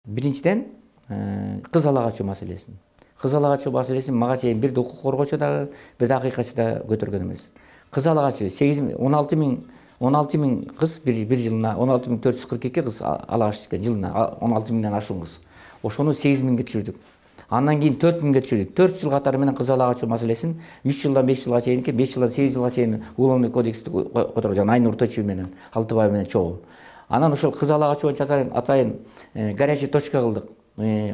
Биринчиден кыз ала качуу маселесин. Кыз ала качуу маселесин мага чейин бир укук коргоочу дагы, бир акыйкатчы да көтөргөн эмес. Кыз ала качуу 16 миң кыз бир жылына 16.442 кыз ала качты экен жылына 16 миңден ашуун кыз. Ошону 8 миңге түшүрдүк. Андан кийин 4 миңге түшүрдүк. 4 жыл катары менен кыз ала качуу маселесин 3 жылдан 5 жылга чейин, 5 жылдан 8 жылга чейин Уголовный кодексти которгон Айнур Точуев менен Алтыбаев менен чогуу. Анан ошол кыз ала качуу боюнча атайын горячий точка кылдык.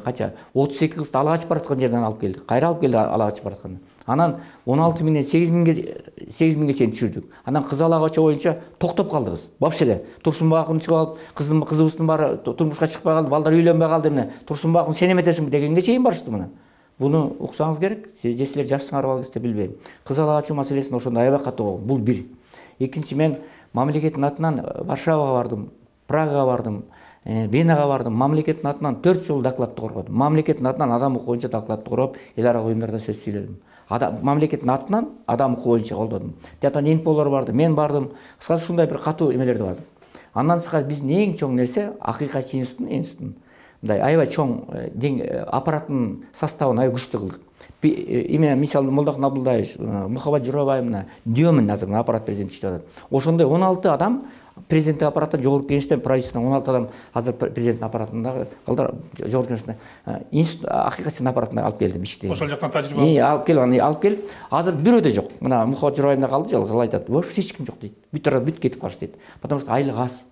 Кача 32 кызды ала качып бараткан жерден алып келдик. Кайра алып келди ала качып бараткан. Анан 16 миңден 8 миңге чейин түшүрдүк. Анан кыз ала качуу боюнча токтоп калды кыз. Вообще эле Турсунбай акын чыгып алып, кызыбыздын баары турмушка чыкпай калды, балдар үйлөнбөй калды эмне. Турсунбай акын сен эметесиңби дегенге чейин барышты мына. Буну уксаңыз керек, же силер жашсыңарбы албайсызбы билбейм. Кыз ала качуу маселесин ошондой аябай катуу. Бул бир. Экинчи, мен мамлекеттин атынан Варшавага бардым, Прагага бардым, Венага бардым. Мамлекеттин атынан 4 жолу докладты коргодум. Мамлекеттин атынан адам укугу боюнча докладты короп, эл аралык уюмдарда сөз сүйлөдүм. Мамлекеттин атынан адам укугу боюнча колдодум. Тияктан НПОлор барды, мен бардым. Кыскасы ушундай бир катуу эмелер да бар. Андан тышкары биздин эң чоң нерсе акыйкатчы институтун мындай аябай чоң аппараттын составын аябай күчтүү кылдык. Эми мисалы Молдохун Абдулдаевич, Мухаббат Журабаев менен дүйөмүн азыр аппарат президенти иштеп атат. Ошондой 16 адам президенттик аппараттан, жогорку кеңештен, правительстводон 16 адам азыр президенттин аппаратындагы калдар жогорку кеңештен институт акыйкатчынын аппаратына алып келдим ишти. Ошол жактан тажрыйба алып келип, азыр бирөө да жок. Мына Мухаббат Журабаевда калды жалгыз, ал айтат, вообще эч ким жок дейт. Бүт кетип калыш дейт. Потому что айлык аз.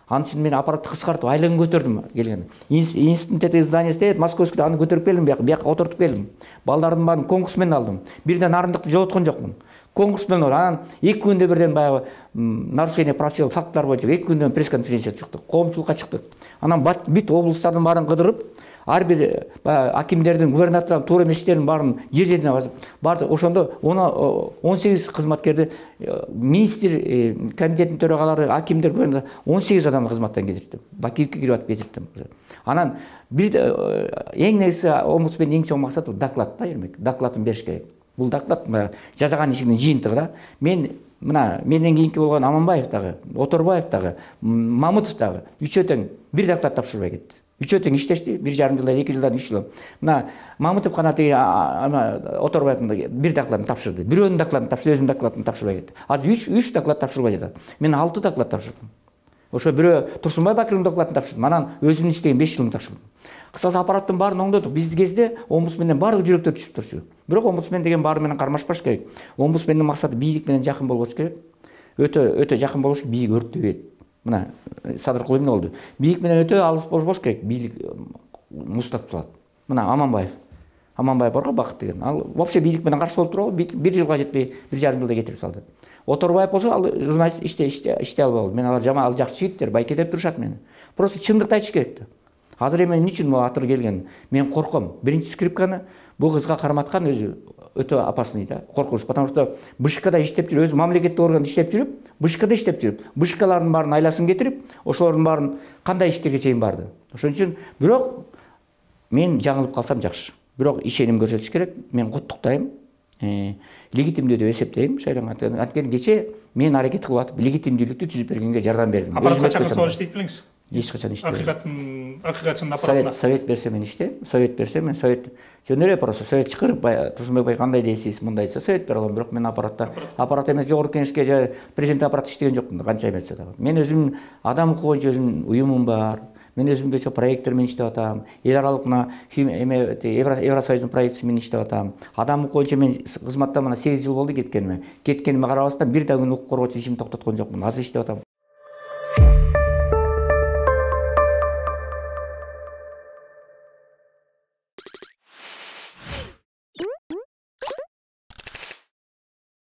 Анын үчүн мен аппаратты кыскартып, айлыгын көтөрдүм келген. Институттун зданиясы дейт, Московскийде аны көтөрүп келдим, бияка отуртуп келдим. Балдардын баарын конкурс менен алдым. Бирден арындыкты жолоткон жокмун. Конкурс менен алып, анан 2 күндө бирден баягы нарушение прав человека факттар боюнча 2 күндөн пресс-конференция чыктык, коомчулукка чыктык. Анан бүт облустардын баарын кыдырып, ар бир акимдердин, губернатордун туура эмес иштерин баарын жер-жерине басып барды. Ошондо 18 кызматкерди министр комитеттин төрагалары, акимдер 18 адамды кызматтан кетирдим. Бакиевке кирип атып кетирдим. Анан бир эң негизи омбудсмендин эң чоң максаты доклад да, Ермек. Докладын бериш керек. Бул доклад жасаган ишинин жыйынтыгы да. Менден кийинки болгон Аманбаев дагы, Оторбаев дагы, Мамытов дагы үчөө тең бир доклад тапшырбай кетти. Үчөө тең иштешти, 1,5 жылдан 2 жылдан 3 жыл. Мына Мамытов гана теги Оторбаевдин бир докладын тапшырды. Бирөөнүн докладын тапшырды, өзүнүн докладын тапшырбай кетти. Азыр 3 доклад тапшырбай жатат. Мен 6 доклад тапшырдым. Ошо бирөө Турсунбай Бакировдун докладын тапшырдым. Анан өзүмдүн иштеген 5 жылын тапшырдым. Кысасы аппараттын баарын оңдодук. Биздин кезде омбудсменден баардык жүрөктөр түшүп турчу. Бирок омбудсмен деген баары менен кармашпаш керек. Омбудсмендин максаты бийлик менен жакын болбош керек. Өтө жакын болуш, бийлик өрттөбөйт. Мына Садыркул эмне болду? Бийлик менен өтө алыс болбош керек. Бийлик мустатылат. Мына Аманбаев барга Бакыт деген. Ал вообще бийлик менен каршы болуп турабы? 1 жылга жетпей 1,5 жылда кетирип салды. Оторбаев болсо ал журналист иштей албады. Мен алар жаман, ал жакшы жигиттер, байке деп турушат мени. Просто чындыкты айтыш керек да. Азыр эми эмне үчүн атыр келген? Мен корком. Биринчи скрипканы бул кызга карматкан өзү өтө опасный да, коркунуч. Потому что Бышкада иштеп жүрүп, өзү мамлекеттик органда иштеп жүрүп, Бышкада иштеп жүрүп, Бышкалардын баарын айласын кетирип, ошолордун баарын кандай иштерге чейин барды. Ошон үчүн бирок мен жаңылып калсам жакшы. Бирок ишеним көрсөтүш керек. Мен куттуктайм. Легитимдүү деп эсептейм. Анткени кече мен аракет кылып атып, легитимдүүлүктү түзүп бергенге жардам бердим. Аппаратка чакырса бар иштейт белеңиз? Эч качан иштебейм. Акыйкатчынын аппаратына. Совет берсе мен иштейм. Совет берсе мен жөн эле просто совет чакырып, Турсунбай бай кандай дейсиз, мындай десе совет бере алам. Бирок мен аппарат эмес, жогорку кеңешке же президент аппаратта иштеген жокмун да, канча эметсе дагы. Мен өзүм адам укугу боюнча өзүм уюмум бар. Мен өзүм боюнча проекттер менен иштеп атам. Эл аралык мына Евросоюздун проектиси менен иштеп атам. Адам укугу боюнча мен кызматта мына 8 жыл болду кеткениме. Кеткениме карабастан бир да күн укук коргоочу ишимди токтоткон жокмун. Азыр иштеп атам.